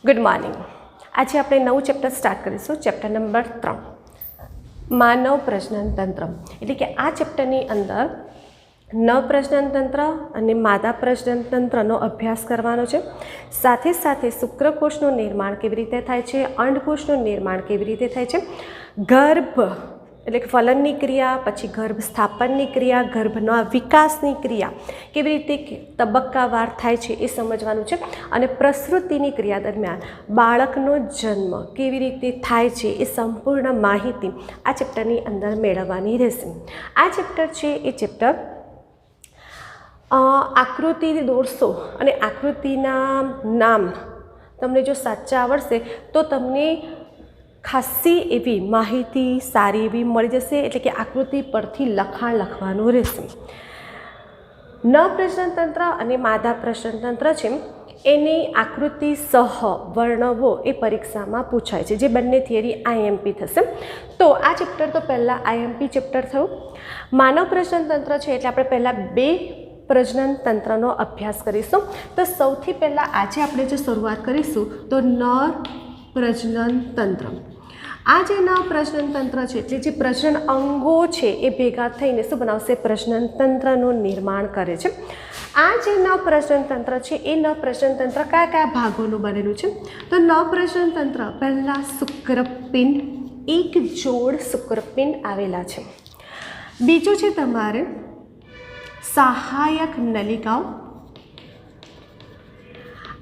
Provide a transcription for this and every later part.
Good morning. आज आप नव चेप्टर स्टार्ट करीशू। चेप्टर नंबर 3 मानव प्रजनन तंत्र। एटले कि आ चेप्टरनी अंदर नव प्रजनन तंत्र अने मादा प्रजनन तंत्रनो अभ्यास करवानो छे। साथे साथे शुक्रकोषनुं निर्माण केवी रीते थाय छे, अंडकोषनुं निर्माण केवी रीते थाय छे, गर्भ एटले कि फलननी क्रिया, पछी गर्भ स्थापननी क्रिया, गर्भना विकासनी क्रिया केवी रीते तबक्कावार थाय छे ए समजवानुं छे। अने प्रसृतिनी क्रिया दरमियान बाळकनो जन्म केवी रीते थाय छे ए संपूर्ण माहिती आ चेप्टरनी अंदर मेळववानी रहेशे। आ चेप्टर छे ए चेप्टर आकृति दोरशो अने आकृतिना नाम तमने जो साचा आवडशे तो तमने खासी एवी माहिती सारी एवी मळी जशे। एटले कि आकृति परथी लखाण लखवानुं रहेशे। नव प्रजनन तंत्र अने मादा प्रजनन तंत्र छे एनी आकृति सह वर्णवो ए परीक्षामां पूछाय छे, जे बंने थियरी आईएमपी थशे। तो आ चेप्टर तो पहला आईएमपी चेप्टर थयुं। मानव प्रजनन तंत्र छे एटले आपणे पहला बे प्रजनन तंत्रनो अभ्यास करीशुं। तो सौथी पहला आज आपणे जो शुरुआत करीशुं तो नर प्रजनन तंत्र। आ जे नव प्रजनन तंत्र छे एटले जे प्रजनन अंगो छे ए भेगा थईने शुं बनावशे, प्रजनन तंत्रनुं निर्माण करे छे। आ जे नव प्रजनन तंत्र छे ए नव प्रजनन तंत्र कया कया भागोनुं बनेलुं छे? तो नव प्रजनन तंत्र पहला शुक्रपिंड, एक जोड़ शुक्रपिंड आवेला छे। बीजो छे तमारे सहायक नलिकाओ।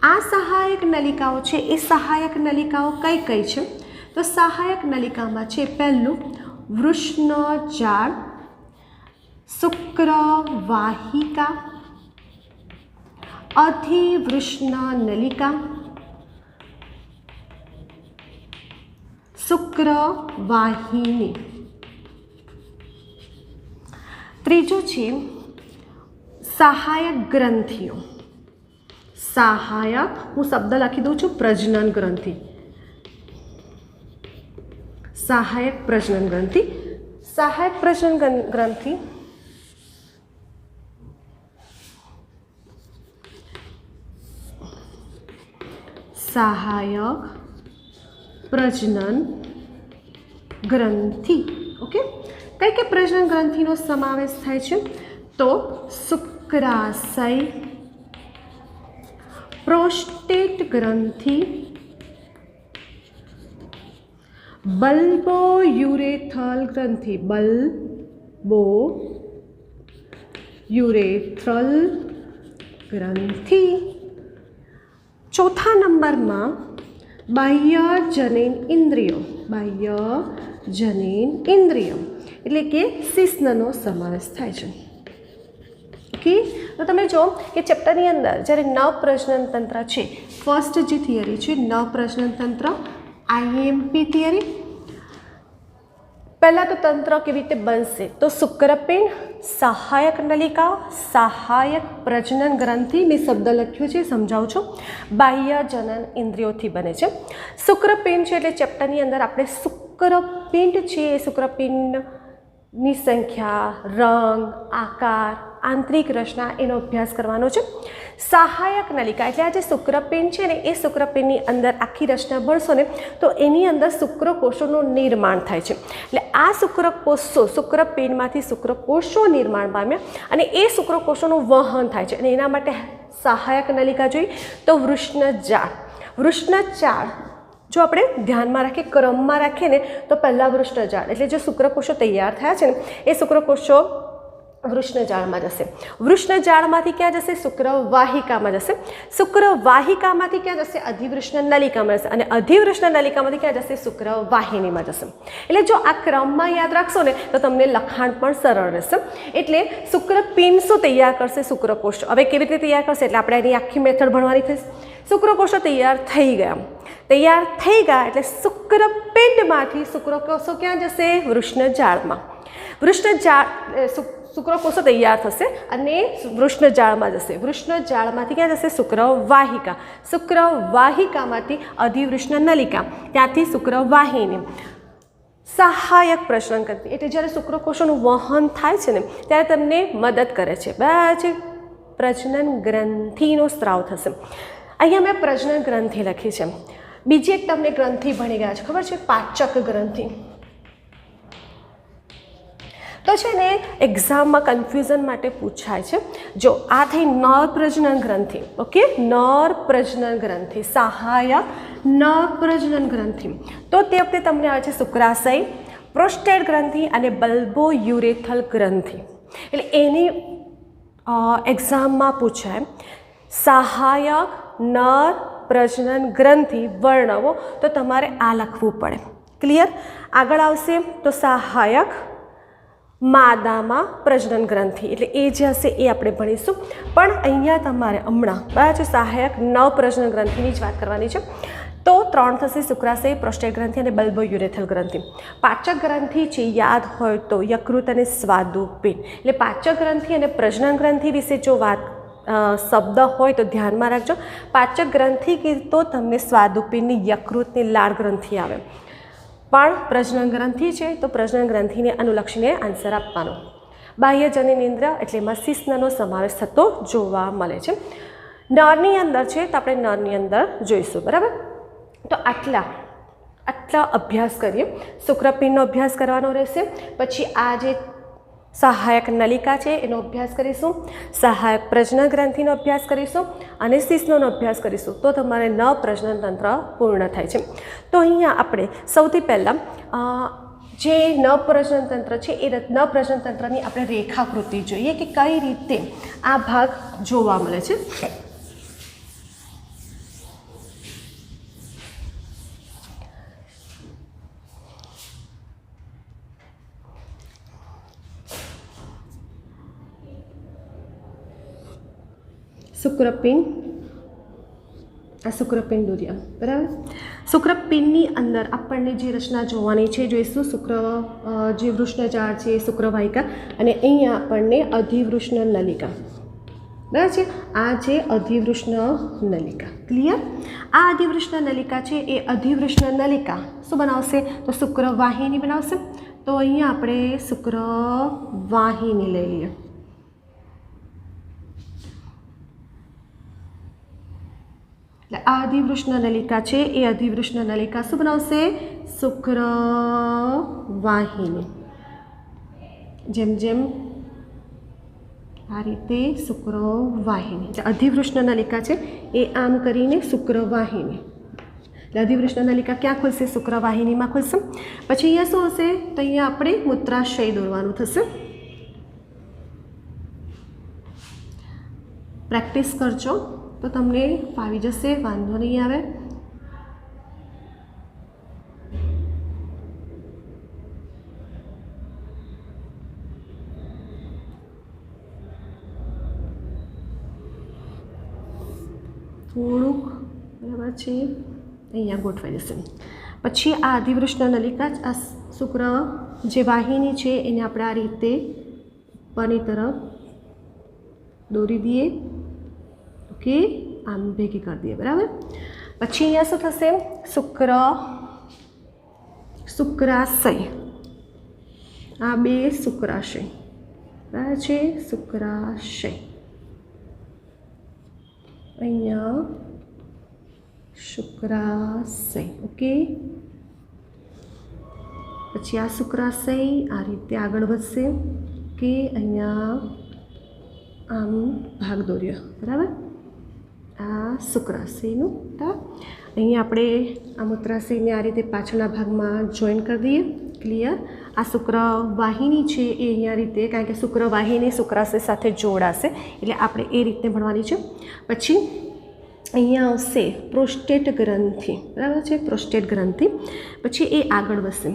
आ सहायक नलिकाओ छे ए सहायक नलिकाओ कई कई छे? तो सहायक नलिकामां छे पहलुं वृषणजाळ, शुक्रवाहिका, अधिवृषण नलिका, शुक्रवाहिनी। त्रीजो छे सहायक ग्रंथिओ। सहायक हूँ शब्द लखी दूँ छूँ प्रजनन ग्रंथि, सहायक प्रजनन ग्रंथि। सहायक प्रजनन ग्रंथि सहायक प्रजनन ग्रंथि। ओके, कई के प्रजनन ग्रंथिनो समावेश थाय छे? तो शुक्राशय, प्रोस्टेट ग्रंथि, बल्बो यूरेथ्रल ग्रंथि, बल्बो यूरेथ्रल ग्रंथि। चौथा नंबर में बाह्य जनेन इंद्रियो, बाह्य जनेन इंद्रियो एटले के शिश्ननो समावेश थाय छे। ओके, तो तमे जो कि चेप्टरनी अंदर ज्यारे नव प्रजनन तंत्र छे, फर्स्ट जी थियरी छे नव प्रजनन तंत्र आईएमपी थियरी। पहला तो तंत्र केवी रीते बनशे? तो शुक्रपिंड, सहायक नलिका, सहायक प्रजनन ग्रंथि, मैं शब्द लख्यो छे समजावुं छुं, बाह्य जनन इंद्रियोथी बने छे। शुक्रपिंड छे एटले चेप्टरनी अंदर आपणे शुक्रपिंड छे, शुक्रपिंडनी संख्या, रंग, आकार, आंतरिक रचना एनो अभ्यास करवानो छे। सहायक नलिका एटले आ जे शुक्रपिंड छे ने ए शुक्रपिंडनी अंदर आखी रचना भणशो ने तो एनी अंदर शुक्रकोषोनुं निर्माण थाय छे। एटले आ शुक्रकोषो शुक्रपिंडमांथी शुक्रकोषो निर्माण पाम्या अने ए शुक्रकोषोनुं वहन थाय छे अने एना माटे सहायक नलिका जोई तो वृषणजाळ। वृषणजाळ जो આપણે ધ્યાનમાં રાખીએ, ક્રમમાં રાખીએ ને તો પહેલાં વૃષણજાળ એટલે જે શુક્રકોષો તૈયાર થયા છે ને એ શુક્રકોષો વૃષણજાળમાં જશે। વૃષણજાળમાંથી ક્યાં જશે? શુક્રવાહિકામાં જશે। શુક્રવાહિકામાંથી ક્યાં જશે? અધિવૃષણ નલિકામાં જશે અને અધિવૃષણ નલિકામાંથી ક્યાં જશે? શુક્રવાહિનીમાં જશે। એટલે જો આ ક્રમમાં યાદ રાખશો ને તો તમને લખાણ પણ સરળ રહેશે। એટલે શુક્રપિંડ શું તૈયાર કરશે? શુક્રકોષ। હવે કેવી રીતે તૈયાર કરશે? એટલે આપણે એની આખી મેથડ ભણવાની થશે। શુક્રકોષો તૈયાર થઈ ગયા, તૈયાર થઈ ગયા એટલે શુક્રપિંડમાંથી શુક્રકોષો ક્યાં જશે? વૃષણજાળમાં। વૃષણજાળ શુક્રકોષો તૈયાર થશે અને વૃષણજાળમાં જશે। વૃષણજાળમાંથી ક્યાં જશે? શુક્રવાહિકા। શુક્રવાહિકામાંથી અધિવૃષણ નલિકા, ત્યાંથી શુક્રવાહિની। સહાયક પ્રજનન ગ્રંથિ એટલે જ્યારે શુક્રકોષોનું વહન થાય છે ને ત્યારે તમને મદદ કરે છે, બરાબર છે? પ્રજનન ગ્રંથિનો સ્ત્રાવ થશે। અહીંયા મેં પ્રજનન ગ્રંથિ લખી છે. બીજી એક તમને ગ્રંથિ ભણી ગયા છે, ખબર છે? પાચક ગ્રંથિ. તો છે ને એક્ઝામમાં કન્ફ્યુઝન માટે પૂછાય છે. જો આ થઈ નર પ્રજનન ગ્રંથિ, ઓકે, નર પ્રજનન ગ્રંથિ, સહાયક નર પ્રજનન ગ્રંથિ. તો તે વખતે તમને આવે છે શુક્રાશય, પ્રોસ્ટેટ ગ્રંથિ અને બલ્બો યુરેથલ ગ્રંથિ. એટલે એની એક્ઝામમાં પૂછાય સહાયક નર પ્રજનન ગ્રંથિ વર્ણવો, તો તમારે આ લખવું પડે. ક્લિયર? આગળ આવશે તો સહાયક માદામાં પ્રજનન ગ્રંથિ, એટલે એ જે હશે એ આપણે ભણીશું. પણ અહીંયા તમારે હમણાં બરાબર છે સહાયક નવ પ્રજનન ગ્રંથિની જ વાત કરવાની છે. તો 3 થશે શુક્રાશય, પ્રોસ્ટેટ ગ્રંથિ અને બલ્બો યુરેથલ ગ્રંથિ. પાચક ગ્રંથિ છે યાદ હોય તો યકૃત અને સ્વાદુપિંડ. એટલે પાચક ગ્રંથિ અને પ્રજનન ગ્રંથિ વિશે જો વાત શબ્દ હોય તો ધ્યાનમાં રાખજો. પાચક ગ્રંથિ તો તમને સ્વાદુપિંડની યકૃતની લાળ ગ્રંથિ આવે, પણ પ્રજનન ગ્રંથિ છે તો પ્રજનન ગ્રંથિને અનુલક્ષીને આન્સર આપવાનો. બાહ્ય જનનેન્દ્ર એટલે એમાં શિશ્નનો સમાવેશ થતો જોવા મળે છે. નરની અંદર છે તો આપણે નરની અંદર જોઈશું. બરાબર? તો આટલા અભ્યાસ કરીએ. શુક્રપિંડનો અભ્યાસ કરવાનો રહેશે. પછી આ જે સહાયક નલિકા છે એનો અભ્યાસ કરીશું, સહાયક પ્રજનન ગ્રંથિનો અભ્યાસ કરીશું અને શિશ્નનો અભ્યાસ કરીશું. તો તમારે ન પ્રજનન તંત્ર પૂર્ણ થાય છે. તો અહીંયા આપણે સૌથી પહેલાં જે ન પ્રજનન તંત્ર છે એ ન પ્રજનન તંત્રની આપણે રેખાકૃતિ જોઈએ કે કઈ રીતે આ ભાગ જોવા મળે છે. શુક્રપિંડ, આ શુક્રપિંડ દોર્યા. બરાબર? શુક્રપિંડની અંદર આપણને જે રચના જોવાની છે જોઈશું. જે વૃષ્ણજાળ છે, શુક્રવાહિકા, અને અહીંયા આપણને અધિવૃષ્ણ નલિકા. બરાબર છે? આ છે અધિવૃષ્ણ નલિકા. ક્લિયર? આ અધિવૃષ્ણ નલિકા છે એ અધિવૃષ્ણ નલિકા શું બનાવશે? તો શુક્રવાહિની બનાવશે. તો અહીંયા આપણે શુક્રવાહિની લઈ લઈએ. એટલે આ અધિવૃષ્ણ નલિકા છે એ અધિવૃષ્ણ નલિકા શું બનાવશે? શુક્રવાહિની. જેમ જેમ આ રીતે શુક્રવાહિની, એટલે અધિવૃષ્ણ નલિકા છે એ આમ કરીને શુક્રવાહિની. એટલે અધિવૃષ્ણ નલિકા ક્યાં ખુલશે? શુક્રવાહિનીમાં ખુલશે. પછી અહીંયા શું હશે? તો અહીંયા આપણે મૂત્રાશય દોરવાનું થશે. પ્રેક્ટિસ કરજો તો તમને ફાવી જશે, વાંધો નહીં આવે. થોડુંક બરાબર છે અહીંયા ગોઠવાઈ જશે. પછી આ અધિવૃષ્ણ નલિકા, આ શુક્ર જે વાહિની છે એને આપણે આ રીતે ઉપરની તરફ દોરી દઈએ. ઓકે, આમ ભેગી કરી દઈએ. બરાબર? પછી અહીંયા શું થશે? શુક્રાશય. આ બે શુક્રાશય. બરાબર છે? શુક્રાશય. અહીંયા શુક્રાશય. ઓકે, પછી આ શુક્રાશય આ રીતે આગળ વધશે. કે અહીંયા આમ ભાગ દોર્યો. બરાબર? આ શુક્રાશયનું. અહીંયા આપણે આ મૂત્રાશયને આ રીતે પાછળના ભાગમાં જોઈન કરી દઈએ. ક્લિયર? આ શુક્રવાહિની છે એ અહીંયા રીતે, કારણ કે શુક્રવાહિની શુક્રાશય સાથે જોડાશે એટલે આપણે એ રીતે ભણવાની છે. પછી અહીંયા આવશે પ્રોસ્ટેટ ગ્રંથિ. બરાબર છે? પ્રોસ્ટેટ ગ્રંથિ. પછી એ આગળ વધશે.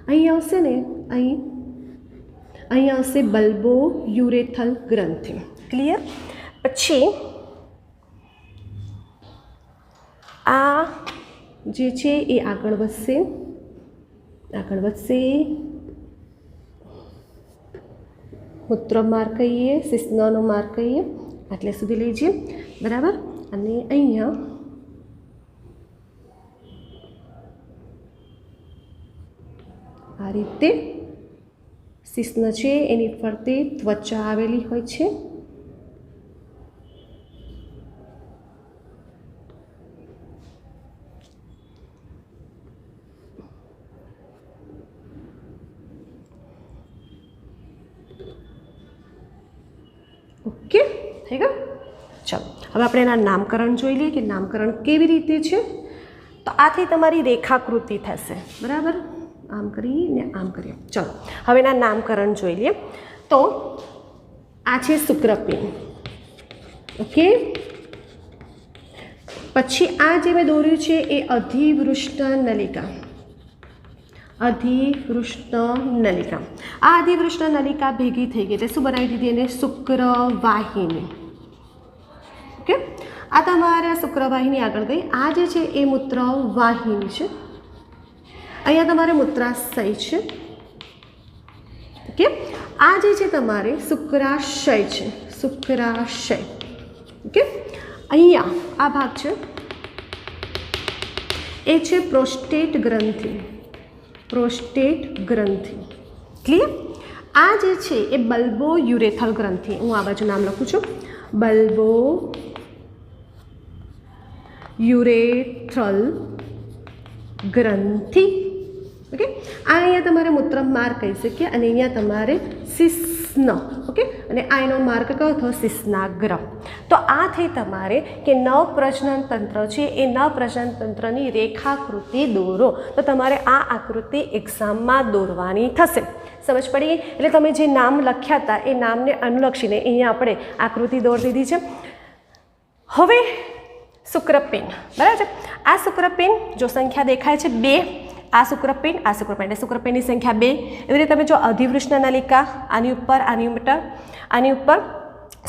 અહીં આવશે ને, અહીં આવશે બલ્બો યુરેથલ ગ્રંથિ. ક્લિયર? પછી આ જે છે એ આગળ વધશે. મૂત્ર માર્ગ કહીએ, શિશ્નનો માર્ગ કહીએ, આટલે સુધી લઈ જઈએ. બરાબર? અને અહીંયા આ રીતે શિશ્ન છે એની ફરતે ત્વચા આવેલી હોય છે. ठीक है। चलो હવે આપણે એના નામકરણ જોઈ લઈએ કે નામકરણ કેવી રીતે છે। તો આથી તમારી રેખાકૃતિ થશે, બરાબર, આમ કરીને આમ કરીએ। ચલો હવે એના નામકરણ જોઈ લઈએ। તો આ છે શુક્રપિંડ, ઓકે। પછી આ જે મેં દોર્યું છે એ અધિવૃષ્ણ નલિકા, અધિવૃષ્ણ નલિકા। આ અધિવૃષ્ણ નલિકા ભેગી થઈ ગઈ એટલે શું બનાવી દીધી એને? શુક્રવાહિની, ઓકે। આ તમારે શુક્રવાહિની આગળ ગઈ। આ જે છે એ મૂત્રવાહિની છે, અહીંયા તમારે મૂત્રાશય છે, ઓકે। આ જે છે તમારે શુક્રાશય છે, શુક્રાશય, ઓકે। અહીંયા આ ભાગ છે એ છે પ્રોસ્ટેટ ગ્રંથિ, પ્રોસ્ટેટ ગ્રંથિ, ક્લિયર। આ જે છે એ બલ્બો યુરેથલ ગ્રંથિ, હું આ બાજુ નામ લખું છું, બલ્બો યુરેથલ ગ્રંથિ, ઓકે। આ અહીંયા તમારે મૂત્રમાર્ગ કહી શકીએ અને અહીંયા તમારે શિશ્ન, ઓકે। અને આ એનો માર્ગ કયો થયો? શિશ્નાગ્ર। તો આ થઈ તમારે કે નવપ્રજનન તંત્ર છે એ નવપ્રજનન તંત્રની રેખાકૃતિ દોરો। તો તમારે આ આકૃતિ એક્ઝામમાં દોરવાની થશે, સમજ પડી? એટલે તમે જે નામ લખ્યા હતા એ નામને અનુલક્ષીને અહીંયા આપણે આકૃતિ દોરી દીધી છે। હવે શુક્રપિંડ, બરાબર છે। આ શુક્રપિંડ જો સંખ્યા દેખાય છે 2, આ શુક્રપિંડ, આ શુક્રપિંડ, એટલે શુક્રપિંડની સંખ્યા 2। એવી રીતે તમે જો અધિવૃષ્ણ નલિકા આની ઉપર, આની ઉપર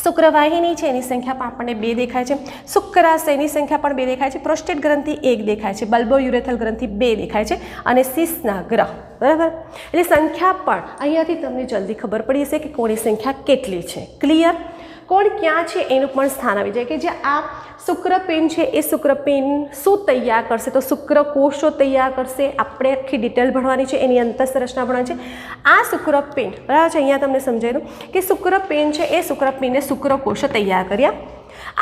શુક્રવાહિની છે એની સંખ્યા પણ આપણને 2 દેખાય છે, શુક્રાશયની સંખ્યા પણ 2 દેખાય છે, પ્રોસ્ટેટ ગ્રંથિ 1 દેખાય છે, બલ્બો યુરેથલ ગ્રંથિ 2 દેખાય છે અને શિશ્નાગ્ર, બરાબર। એટલે સંખ્યા પણ અહીંયાથી તમને જલ્દી ખબર પડી જશે કે કોની સંખ્યા કેટલી છે, ક્લિયર। કોણ ક્યાં છે એનું પણ સ્થાન આવી જાય કે જે આ શુક્રપિંડ છે એ શુક્રપિંડ શું તૈયાર કરશે? તો શુક્રકોષો તૈયાર કરશે। આપણે આખી ડિટેલ ભણવાની છે, એની અંતઃસંરચના ભણવાની છે। આ શુક્રપિંડ, બરાબર છે, અહીંયા તમને સમજાવી દઉં કે શુક્રપિંડ છે એ શુક્રપિંડને શુક્રકોષો તૈયાર કર્યા।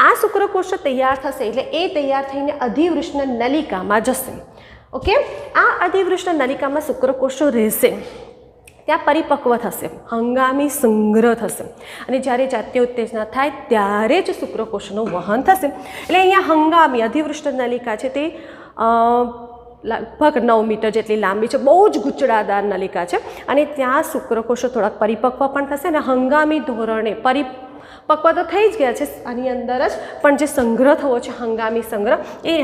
આ શુક્રકોષો તૈયાર થશે એટલે એ તૈયાર થઈને અધિવૃષ્ણ નલિકામાં જશે, ઓકે। આ અધિવૃષ્ણ નલિકામાં શુક્રકોષો રહેશે, ત્યાં પરિપક્વ થશે, હંગામી સંગ્રહ થશે અને જ્યારે જાતીય ઉત્તેજના થાય ત્યારે જ શુક્રકોષનું વહન થશે। એટલે અહીંયા હંગામી અધિવૃષ્ણ નલિકા છે તે લગભગ 9 મીટર જેટલી લાંબી છે, બહુ જ ગૂંચળાદાર નલિકા છે અને ત્યાં શુક્રકોષો થોડાક પરિપક્વ પણ થશે અને હંગામી ધોરણે પરિપક્વ તો થઈ જ ગયા છે આની અંદર જ, પણ જે સંગ્રહ થવો છે હંગામી સંગ્રહ એ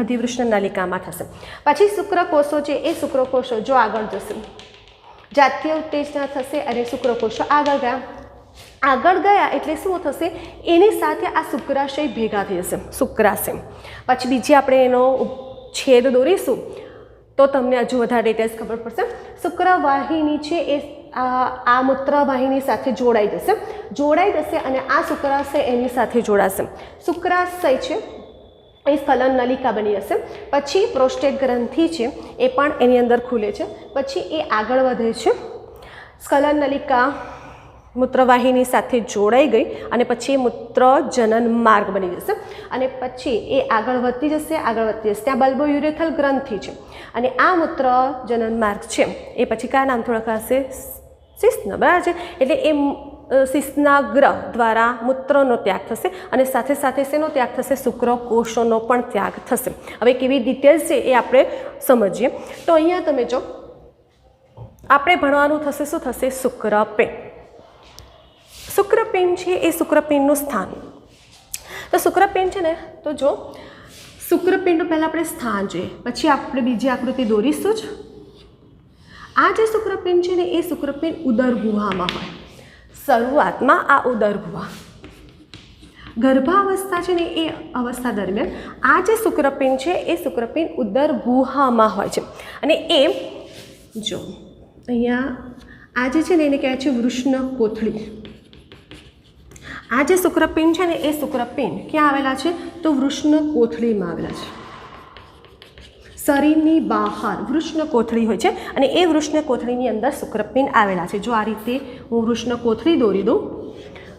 અધિવૃષ્ણ નલિકામાં થશે। પછી શુક્રકોષો છે એ શુક્રકોષો જો આગળ જશે, જાતીય ઉત્તેજના થશે અને શુક્રકોષો આગળ ગયા એટલે શું થશે? એની સાથે આ શુક્રાશય ભેગા થઈ જશે, શુક્રાશય। પછી બીજી આપણે એનો છેદ દોરીશું તો તમને હજુ વધારે ડિટેલ્સ ખબર પડશે। શુક્રવાહિની છે એ આ મૂત્રવાહિની સાથે જોડાઈ જશે અને આ શુક્રાશય એની સાથે જોડાશે। શુક્રાશય છે એ સ્ખલન નલિકા બની જશે। પછી પ્રોસ્ટેટ ગ્રંથિ છે એ પણ એની અંદર ખુલે છે, પછી એ આગળ વધે છે, સ્ખલન નલિકા મૂત્રવાહિની સાથે જોડાઈ ગઈ અને પછી એ મૂત્રજનન માર્ગ બની જશે અને પછી એ આગળ વધતી જશે। ત્યાં બલ્બો યુરેથલ ગ્રંથિ છે અને આ મૂત્રજનન માર્ગ છે એ પછી કયા નામથી ઓળખાશે? શિશ્ન, બરાબર છે। એટલે એ શિશ્નાગ્ર દ્વારા મૂત્રનો ત્યાગ થશે અને સાથે સાથે શેનો ત્યાગ થશે? શુક્રકોષોનો પણ ત્યાગ થશે। હવે કેવી ડિટેલ્સ છે એ આપણે સમજીએ। તો અહીંયા તમે જો આપણે ભણવાનું થશે શું થશે? શુક્રપિંડ। શુક્રપિંડ છે એ શુક્રપિંડનું સ્થાન। તો શુક્રપિંડ છે ને, તો જો શુક્રપિંડનું પહેલાં આપણે સ્થાન જોઈએ, પછી આપણે બીજી આકૃતિ દોરીશું જ। આ જે શુક્રપિંડ છે ને એ શુક્રપિંડ ઉદર ગુહામાં હોય। શરૂઆતમાં આ ઉદર ગુહા, ગર્ભાવસ્થા છે ને એ અવસ્થા દરમિયાન આ જે શુક્રપિંડ છે એ શુક્રપિંડ ઉદર ગુહામાં હોય છે અને એ જો અહીંયા આ જે છે ને એને કહેવાય છે વૃષ્ણ કોથળી। આ જે શુક્રપિંડ છે ને એ શુક્રપિંડ ક્યાં આવેલા છે? તો વૃષ્ણ કોથળીમાં આવેલા છે। શરીરની બહાર વૃષ્ણ કોથળી હોય છે અને એ વૃષ્ણ કોથળીની અંદર શુક્રપિંડ આવેલા છે। જો આ રીતે હું વૃષ્ણ કોથળી દોરી દઉં,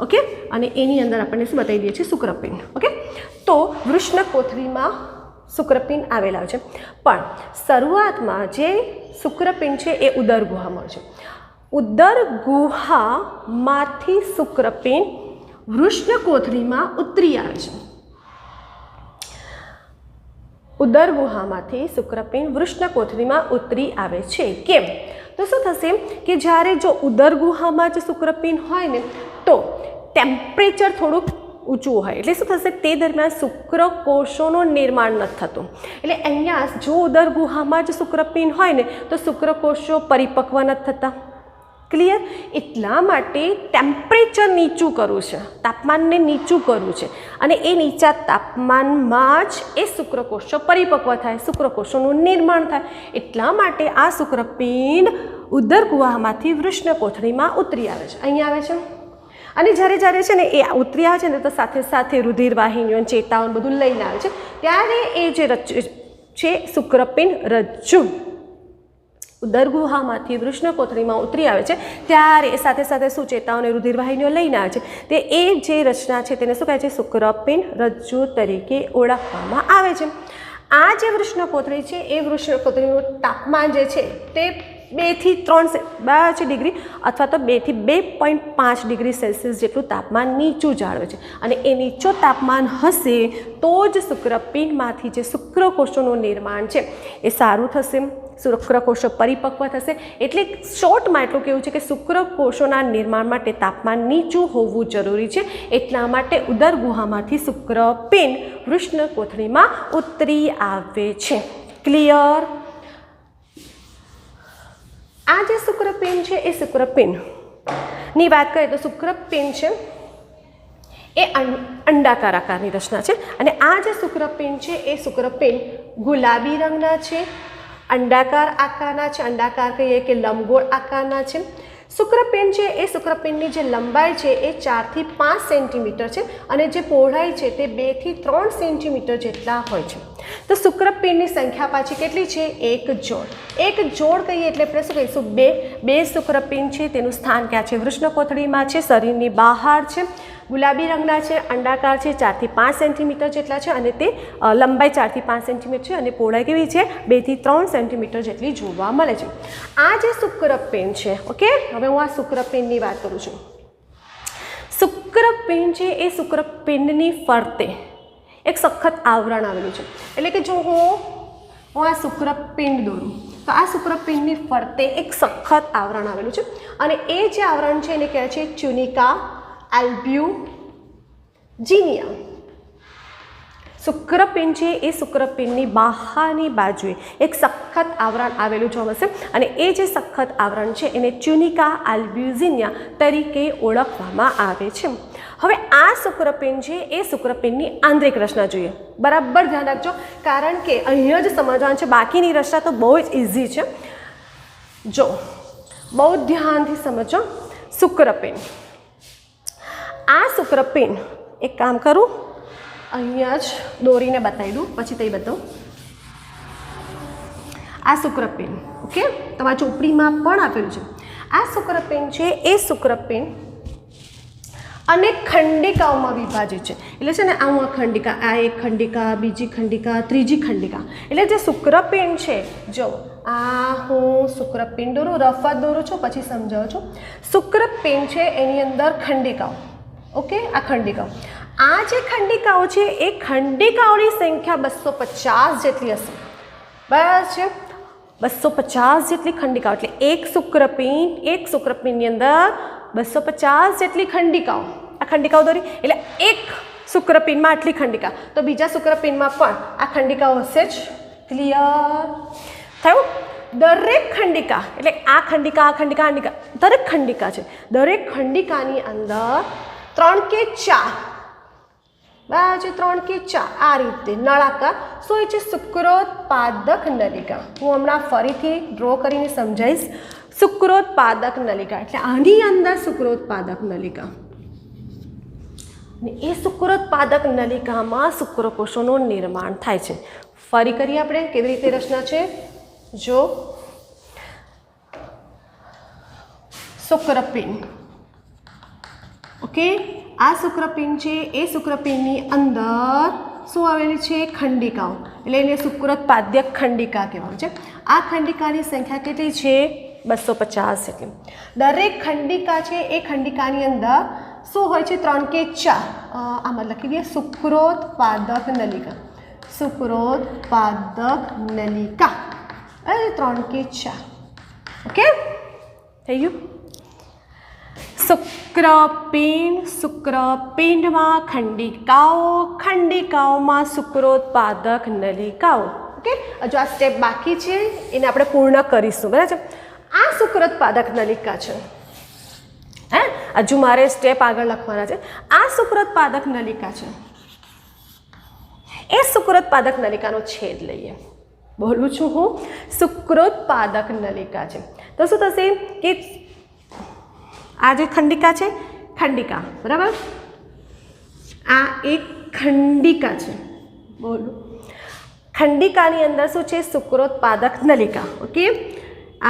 ઓકે, અને એની અંદર આપણને શું બતાવી દઈએ છીએ? શુક્રપિંડ, ઓકે। તો વૃષ્ણ કોથળીમાં શુક્રપિંડ આવેલા છે, પણ શરૂઆતમાં જે શુક્રપિંડ છે એ ઉદર ગુહામાં છે। ઉદર ગુહામાંથી શુક્રપિંડ વૃષ્ણ કોથળીમાં ઉતરી આવે છે. ઉદર ગુહામાંથી શુક્રપિંડ વૃષ્ણ કોથળીમાં ઉતરી આવે છે. કેમ? તો શું થશે કે જ્યારે જો ઉદર ગુહામાં જ શુક્રપિંડ હોય ને તો ટેમ્પરેચર થોડુંક ઊંચું હોય, એટલે શું થશે તે દરમિયાન શુક્રકોષોનું નિર્માણ નથી થતું. એટલે અહીંયા જો ઉદર ગુહામાં જ શુક્રપિંડ હોય ને તો શુક્રકોષો પરિપક્વ નથી થતા. ક્લિયર? એટલા માટે ટેમ્પરેચર નીચું કરવું છે, તાપમાનને નીચું કરવું છે, અને એ નીચા તાપમાનમાં જ એ શુક્રકોષો પરિપક્વ થાય, શુક્રકોષોનું નિર્માણ થાય. એટલા માટે આ શુક્રપિંડ ઉદર ગુહામાંથી વૃષ્ણ કોથળીમાં ઉતરી આવે છે. અહીંયા આવે છે. અને જ્યારે છે ને એ ઉતરી આવે છે ને તો સાથે સાથે રુધિર વાહિનીઓ, ચેતાઓને બધું લઈને આવે છે. ત્યારે એ જે રજ્જુ છે શુક્રપિંડ રજ્જુ ઉદર ગુહામાંથી વૃષ્ણ કોથળીમાં ઉતરી આવે છે ત્યારે સાથે સાથે શું ચેતાઓને રુધિર વાહિનીઓ લઈને આવે છે. તે એ જે રચના છે તેને શું કહે છે? શુક્રપિંડ રજ્જુ તરીકે ઓળખવામાં આવે છે. આ જે વૃષ્ણ કોથળી છે એ વૃષ્ણ કોથળીનું તાપમાન જે છે તે 2 થી 3 ડિગ્રી અથવા તો 2 થી 2.5 ડિગ્રી સેલ્સિયસ જેટલું તાપમાન નીચું જાળવે છે. અને એ નીચું તાપમાન હશે તો જ શુક્રપિંડમાંથી જે શુક્રકોષોનું નિર્માણ છે એ સારું થશે, શુક્રકોષો પરિપક્વ થશે. એટલે શોર્ટમાં એટલું કહેવું છે કે શુક્રકોષોના નિર્માણ માટે તાપમાન નીચું હોવું જરૂરી છે. એટલા માટે ઉદર ગુહામાંથી શુક્રપિંડ વૃષ્ણ કોથળીમાં ઉતરી આવે છે. ક્લિયર? આ જે શુક્રપિંડ છે એ શુક્રપિંડની વાત કરીએ તો શુક્રપિંડ છે એ અંડાકાર આકારની રચના છે. અને આ જે શુક્રપિંડ છે એ શુક્રપિંડ ગુલાબી રંગના છે, અંડાકાર આકારના છે. અંડાકાર કહીએ કે લંબગોળ આકારના છે. શુક્રપિંડ છે એ શુક્રપિંડની જે લંબાઈ છે એ 4 થી 5 સેન્ટીમીટર છે અને જે પહોળાઈ છે તે 2 થી 3 સેન્ટીમીટર જેટલા હોય છે. તો શુક્રપિંડની સંખ્યા પાછી કેટલી છે? એક જોડ. એક જોડ કહીએ એટલે આપણે શું કહીશું? બે શુક્રપિંડ છે. તેનું સ્થાન ક્યાં છે? વૃષ્ણ કોથળીમાં છે, શરીરની બહાર છે, ગુલાબી રંગના છે, અંડાકાર છે, 4 થી 5 સેન્ટીમીટર જેટલા છે અને તે લંબાઈ 4 થી 5 સેન્ટીમીટર છે અને પહોળાઈ કેવી છે? 2 થી 3 સેન્ટીમીટર જેટલી જોવા મળે છે. આ જે શુક્રપિંડ છે, ઓકે, હવે હું આ શુક્રપિંડની વાત કરું છું. શુક્રપિંડ છે એ શુક્રપિંડની ફરતે એક સખત આવરણ આવેલું છે. એટલે કે જો હું આ શુક્રપિંડ દોરું તો આ શુક્રપિંડની ફરતે એક સખત આવરણ આવેલું છે અને એ જે આવરણ છે એને કહેવાય છે ટ્યુનિકા એલ્બ્યુજિનિયા. શુક્રપિંડ છે એ શુક્રપિંડની બહારની બાજુએ એક સખત આવરણ આવેલું જોવા મળશે અને એ જે સખત આવરણ છે એને ટ્યુનિકા એલ્બ્યુજિનિયા તરીકે ઓળખવામાં આવે છે. હવે આ શુક્રપિંડ છે એ શુક્રપિંડની આંતરિક રચના જોઈએ. બરાબર ધ્યાન રાખજો, કારણ કે અહીંયા જ સમજવાનું છે, બાકીની રચના તો બહુ જ ઇઝી છે. જો બહુ ધ્યાનથી સમજો. શુક્રપિંડ, આ શુક્રપિંડ એક કામ કરું, અહીંયા જ દોરીને બતાવી દઉં, પછી તે બતાવું. આ શુક્રપિંડ, ઓકે, તમારા ચોપડીમાં પણ આપેલું છે. આ શુક્રપિંડ છે એ શુક્રપિંડ અનેક ખંડિકાઓમાં વિભાજિત છે. એટલે છે ને આ ખંડિકા, આ એક ખંડિકા, બીજી ખંડિકા, ત્રીજી ખંડિકા. એટલે જે શુક્રપિંડ છે, જો આ હું શુક્રપિંડ દોરું, રફત દોરું છું, પછી સમજાવું છું. શુક્રપિંડ છે એની અંદર ખંડિકાઓ, ઓકે, આ ખંડિકાઓ. આ જે ખંડિકાઓ છે એ ખંડિકાઓની સંખ્યા 250 જેટલી હશે. બરાબર છે? 250 જેટલી ખંડિકાઓ. એટલે એક શુક્રપિંડની અંદર 250 જેટલી ખંડિકાઓ. આ ખંડિકાઓ દોરી એટલે એક શુક્રપિંડમાં આટલી ખંડિકા, તો બીજા શુક્રપિંડમાં પણ આ ખંડિકાઓ હશે જ. ક્લિયર થયું? દરેક ખંડિકા એટલે આ ખંડિકા, દરેક ખંડિકા છે, દરેક ખંડિકાની અંદર 3 કે 4, બરાબર છે, 3 કે 4 આ રીતે નળાકાર શું હોય છે? શુક્રોત્પાદક નલિકા. હું હમણાં ફરીથી ડ્રો કરીને સમજાવીશ. શુક્રોત્પાદક નલિકા એટલે આની અંદર શુક્રોત્પાદક નલિકા, એ શુક્રોત્પાદક નલિકામાં શુક્રકોષોનું નિર્માણ થાય છે. ફરી કરીએ આપણે કેવી રીતે રચના છે. જો શુક્રપિંડ, ઓકે, આ શુક્રપિંડ છે એ શુક્રપિંડની અંદર શું આવેલી છે? ખંડિકાઓ. એટલે એને શુક્રોત્પાદક ખંડિકા કહેવાય છે. આ ખંડિકાની સંખ્યા કેટલી છે? 250 જેટલી. દરેક ખંડિકા છે એ ખંડિકાની અંદર શું હોય છે 3 કે 4 આમાં લખી દઈએ શુક્રોત્પાદક નલિકા, શુક્રોત્પાદક નલિકા અને 3 કે 4. ઓકે થઈ ગયું. શુક્રપિંડ, શુક્રપિંડમાં ખંડિકાઓ, ખંડિકાઓમાં શુક્રોત્પાદક નલિકાઓ. ઓકે હજુ આ સ્ટેપ બાકી છે એને આપણે પૂર્ણ કરીશું. બરાબર છે. આ શુક્રોત્પાદક નલિકા છે. હે હજુ મારે સ્ટેપ આગળ લખવાના છે. આ શુક્રોત્પાદક નલિકા છે. એ શુક્રોત્પાદક નલિકાનો છેદ લઈએ. બોલું છું હું શુક્રોત્પાદક નલિકા છે તો શું થશે કે આ જે ખંડિકા છે, ખંડિકા બરાબર, આ એક ખંડિકા છે. બોલું ખંડિકાની અંદર શું છે શુક્રોત્પાદક નલિકા. ઓકે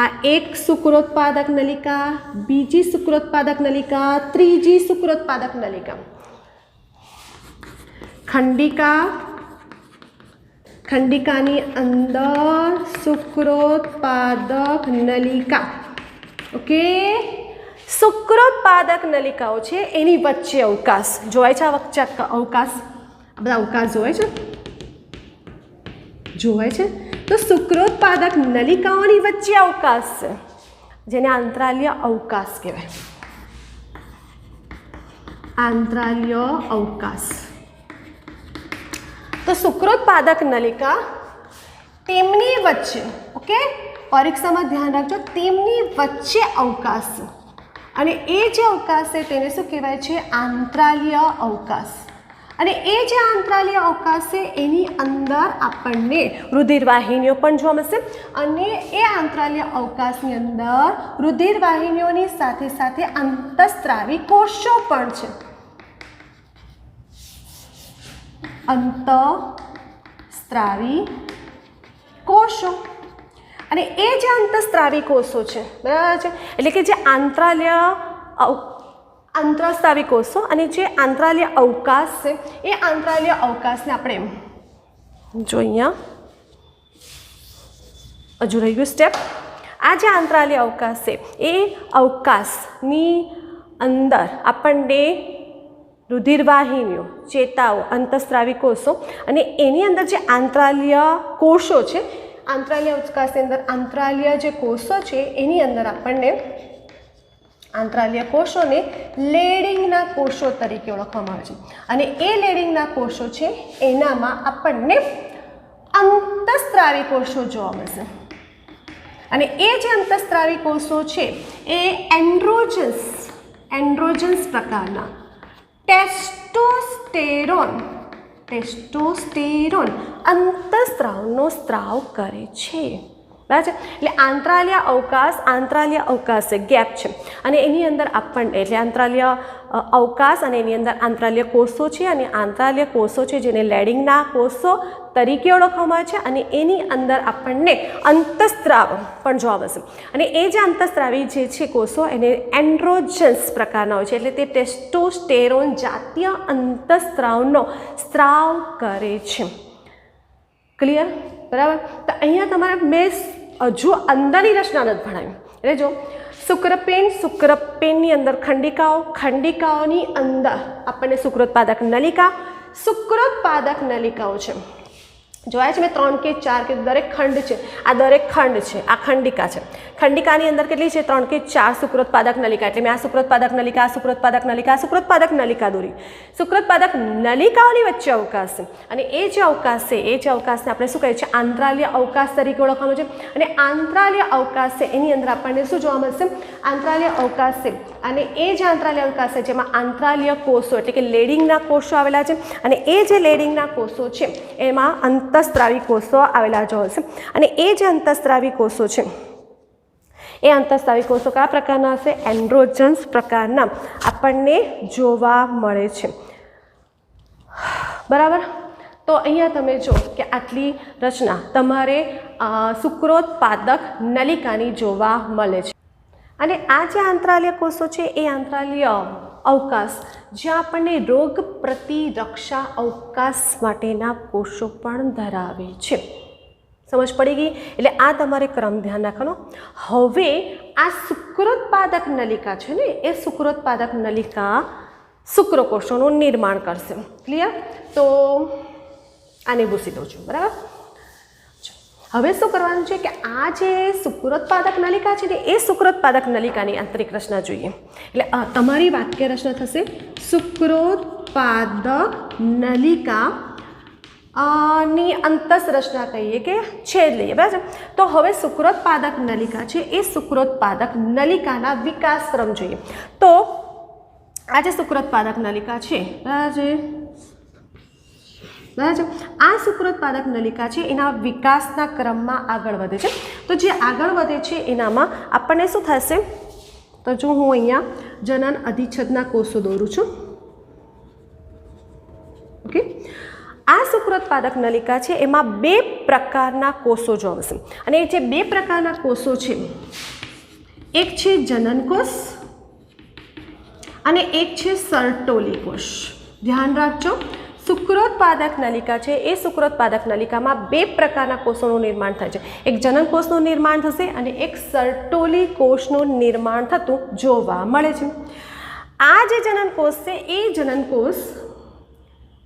આ એક શુક્રોત્પાદક નલિકા, બીજી શુક્રોત્પાદક નલિકા, ત્રીજી શુક્રોત્પાદક નલિકા. ખંડિકા, ખંડિકાની અંદર શુક્રોત્પાદક નલિકા. ઓકે શુક્રોત્પાદક નલિકાઓ છે એની વચ્ચે અવકાશ જોવાય છે. આ વચ્ચે અવકાશ, આ બધા અવકાશ જોવાય છે, જોવાય છે. તો શુક્રોત્પાદક નલિકાઓની વચ્ચે અવકાશ છે જેને આંતરાલ્ય અવકાશ કહેવાય. આંતરાલ્ય અવકાશ. તો શુક્રોત્પાદક નલિકા તેમની વચ્ચે, ઓકે પરીક્ષામાં ધ્યાન રાખજો, તેમની વચ્ચે અવકાશ અને એ જે અવકાશ છે તેને શું કહેવાય છે આંતરાલ્ય અવકાશ. અને એ જે આંતરાલ્ય અવકાશ છે એની અંદર આપણને રુધિરવાહિનીઓ પણ જોવા મળશે અને એ આંતરાલ્ય અવકાશની અંદર રુધિરવાહિનીઓની સાથે સાથે અંતઃસ્ત્રાવી કોષો પણ છે. અંતઃસ્ત્રાવી કોષો. અને એ જે અંતઃસ્ત્રાવી કોષો છે બરાબર છે, એટલે કે જે અંતઃસ્ત્રાવી કોષો અને જે આંતરાલ્ય અવકાશ છે એ આંતરાલ્ય અવકાશને આપણે જો અહીંયા હજુ રહી ગયું સ્ટેપ. આ જે આંતરાલ્ય અવકાશ છે એ અવકાશની અંદર આપણને રુધિરવાહિનીઓ, ચેતાઓ, અંતઃસ્ત્રાવી કોષો અને એની અંદર જે આંતરાલ્ય કોષો છે, આંતરાલ્ય અવકાશની અંદર આંતરાલ્ય જે કોષો છે એની અંદર આપણને આંતરાલ્ય કોષોને લેડિંગના કોષો તરીકે ઓળખવામાં આવે છે. અને એ લેડિંગના કોષો છે એનામાં આપણને અંતઃસ્ત્રાવી કોષો જોવા મળશે. અને એ જે અંતઃસ્ત્રાવી કોષો છે એ એન્ડ્રોજન્સ પ્રકારના ટેસ્ટોસ્ટેરોન અંતઃસ્ત્રાવનો સ્ત્રાવ કરે છે. બરાબર છે. એટલે આંતરાલ્ય અવકાશ છે, ગેપ છે અને એની અંદર આપણને એટલે આંતરાલ્ય અવકાશ અને એની અંદર આંતરાલ્ય કોષો છે અને આંતરાલ્ય કોષો છે જેને લેડિંગના કોષો તરીકે ઓળખવામાં આવે છે અને એની અંદર આપણને અંતઃસ્ત્રાવ પણ જોવા મળશે. અને એ જે અંતઃસ્ત્રાવી જે છે કોષો એને એન્ડ્રોજન્સ પ્રકારના હોય છે, એટલે તે ટેસ્ટોસ્ટેરોન જાતીય અંતઃસ્ત્રાવનો સ્ત્રાવ કરે છે. ક્લિયર? બરાબર. તો અહીંયા તમારે મેં હજુ અંદરની રચના નથી ભણાવી. એટલે જો શુક્રપિંડની અંદર ખંડિકાઓની અંદર આપણને શુક્રોત્પાદક નલિકાઓ છે. જોયા છે મેં 3 કે 4 કે દરેક ખંડ છે, આ દરેક ખંડ છે, આ ખંડિકા છે. ખંડિકાની અંદર કેટલી છે 3 કે 4 શુક્રોત્પાદક નલિકા. એટલે મેં આ શુક્રોત્પાદક નલિકા દોરી. શુક્રોત્પાદક નલિકાઓની વચ્ચે અવકાશ છે અને એ જે અવકાશને આપણે શું કહીએ છીએ આંતરાલ્ય અવકાશ તરીકે ઓળખવામાં છે. અને આંતરાલ્ય અવકાશ છે એની અંદર આપણને શું જોવા મળશે આંતરાલ્ય અવકાશ છે. અને એ જે આંતરાલ્ય અવકાશ છે જેમાં આંતરાલ્ય કોષો એટલે કે લેડિંગના કોષો આવેલા છે અને એ જે લેડિંગના કોષો છે એમાં અંતઃસ્ત્રાવી કોષો આવેલા જોવા છે. અને એ જે અંતઃસ્ત્રાવી કોષો છે એ અંતઃસ્ત્રાવી કોષો કયા પ્રકારના હશે એન્ડ્રોજન્સ પ્રકારના આપણને જોવા મળે છે. બરાબર. તો અહીંયા તમે જો કે આટલી રચના તમારે શુક્રોત્પાદક નલિકાની જોવા મળે છે. અને આ જે આંતરાલ્ય કોષો છે એ આંતરાલ્ય અવકાશ જ્યાં આપણને રોગ પ્રતિરક્ષા અવકાશ માટેના કોષો પણ ધરાવે છે. સમજ પડી ગઈ? એટલે આ તમારે ક્રમ ધ્યાન રાખવાનો. હવે આ શુક્રોત્પાદક નલિકા છે ને એ શુક્રોત્પાદક નલિકા શુક્રકોષોનું નિર્માણ કરશે. ક્લિયર? તો આને ભૂસી દઉં છું. બરાબર. હવે શું કરવાનું છે કે આ જે શુક્રોત્પાદક નલિકા છે ને એ શુક્રોત્પાદક નલિકાની આંતરિક રચના જોઈએ. એટલે તમારી વાક્ય રચના થશે શુક્રોત્પાદક નલિકા ની અંતઃરચના કહીએ કે છેદ લઈએ. બરાબર. તો હવે શુક્રોત્પાદક નલિકા છે એ શુક્રોત્પાદક નલિકાના વિકાસક્રમ જોઈએ. તો આ જે શુક્રોત્પાદક નલિકા છે બરાબર, આ શુક્રોત્પાદક નલિકા છે એના વિકાસના ક્રમમાં આગળ વધે છે. તો જે આગળ વધે છે એનામાં આપણને શું થશે, તો જો હું અહીંયા જનન અધિચ્છદના કોષો દોરું છું. ઓકે. આ શુક્રોત્પાદક નલિકા છે એમાં બે પ્રકારના કોષો જોવા મળશે. અને એ જે બે પ્રકારના કોષો છે, એક છે જનનકોષ અને એક છે સર્ટોલી કોષ. ધ્યાન રાખજો, શુક્રોત્પાદક નલિકા છે એ શુક્રોત્પાદક નલિકામાં બે પ્રકારના કોષોનું નિર્માણ થાય છે. એક જનનકોષનું નિર્માણ થશે અને એક સર્ટોલી કોષનું નિર્માણ થતું જોવા મળે છે. આ જે જનનકોષ છે એ જનનકોષ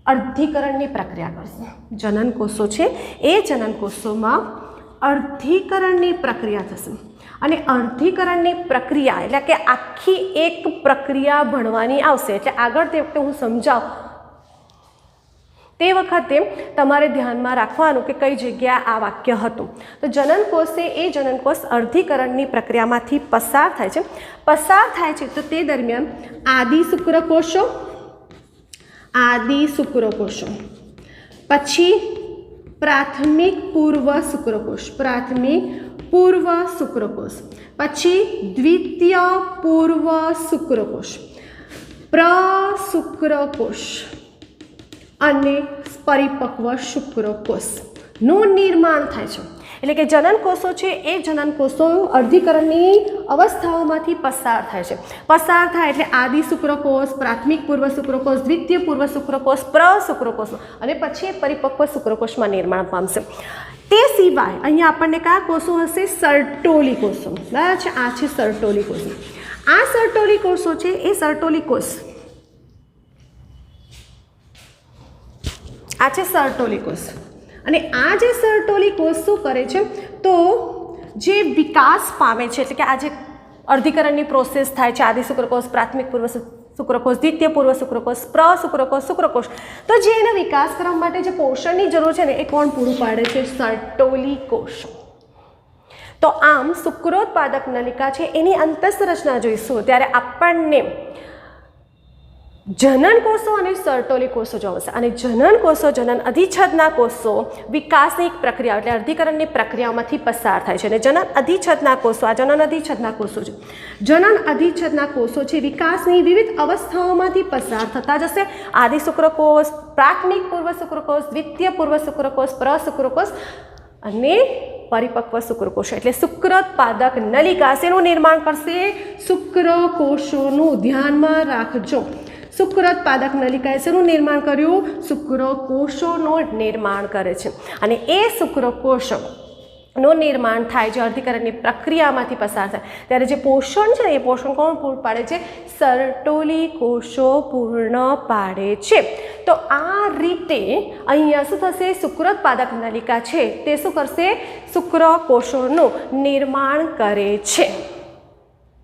અર્ધીકરણની પ્રક્રિયા કરશે. જનનકોષો છે એ જનનકોષોમાં અર્ધીકરણની પ્રક્રિયા થશે. અને અર્ધીકરણની પ્રક્રિયા એટલે કે આખી એક પ્રક્રિયા ભણવાની આવશે. એટલે આગળ તે વખતે હું સમજાવું તે વખતે તમારે ધ્યાનમાં રાખવાનું કે કઈ જગ્યાએ આ વાક્ય હતું. તો જનનકોષ છે એ જનનકોષ અર્ધીકરણની પ્રક્રિયામાંથી પસાર થાય છે. તો તે દરમિયાન આદિ શુક્રકોષો, પછી પ્રાથમિક પૂર્વ શુક્રકોષ, પછી દ્વિતીય પૂર્વ શુક્રકોષ, પ્રશુક્રકોષ અને પરિપક્વ શુક્રકોષનું નિર્માણ થાય છે. એટલે કે જનનકોષો છે એ જનનકોષો અર્ધીકરણની અવસ્થાઓમાંથી પસાર થાય એટલે આદિ શુક્રકોષ, પ્રાથમિક પૂર્વ શુક્રકોષ, દ્વિતીય પૂર્વ શુક્રકોષ, પ્રશુક્રકોષ અને પછી પરિપક્વ શુક્રકોષમાં નિર્માણ પામશે. તે સિવાય અહીંયા આપણને કયા કોષો હશે? સર્ટોલી કોષો. બરાબર છે. આ છે સર્ટોલી કોષો. આ સર્ટોલી કોષો છે એ સર્ટોલી કોષ, આ છે સર્ટોલી કોષ. અને આ જે સર્ટોલી કોષ શું કરે છે, તો જે વિકાસ પામે છે એટલે કે આ જે અર્ધીકરણની પ્રોસેસ થાય છે, આદિ શુક્રકોષ, પ્રાથમિક પૂર્વ શુક્રકોષ, દ્વિતીય પૂર્વ શુક્રકોષ, પ્રશુક્રકોષ, તો જે એના વિકાસ કરવા માટે જે પોષણની જરૂર છે ને એ કોણ પૂરું પાડે છે? સર્ટોલી કોષ. તો આમ શુક્રોત્પાદક નલિકા છે એની અંતઃરચના જોઈશું ત્યારે આપણને જનન કોષો અને સર્ટોલી કોષો જોવા મળશે. અને જનન કોષો, જનન અધિચ્છદના કોષો વિકાસની પ્રક્રિયા એટલે અર્ધીકરણની પ્રક્રિયામાંથી પસાર થાય છે. અને જનન અધિચ્છદના કોષો, આ જનન અધિચ્છદના કોષો છે, જનન અધિચ્છદના કોષો છે વિકાસની વિવિધ અવસ્થાઓમાંથી પસાર થતા જશે. આદિ શુક્રકોષ, પ્રાથમિક પૂર્વ શુક્રકોષ, દ્વિતીય પૂર્વ શુક્રકોષ, પ્રશુક્રકોષ અને પરિપક્વ શુક્રકોષ. એટલે શુક્રોત્પાદક નલિકા શેનું નિર્માણ કરશે? શુક્રકોષોનું. ધ્યાનમાં રાખજો, શુક્રોત્પાદક નલિકાએ શેનું નિર્માણ કર્યું? શુક્રકોષોનું નિર્માણ કરે છે. અને એ શુક્રકોષનું નિર્માણ થાય છે અર્ધીકરણની પ્રક્રિયામાંથી પસાર થાય ત્યારે જે પોષણ છે એ પોષણ કોણ પૂરું પાડે છે? સર્ટોલી કોષો પૂર્ણ પાડે છે. તો આ રીતે અહીંયા શું થશે? શુક્રોત્પાદક નલિકા છે તે શું કરશે? શુક્રકોષોનું નિર્માણ કરે છે.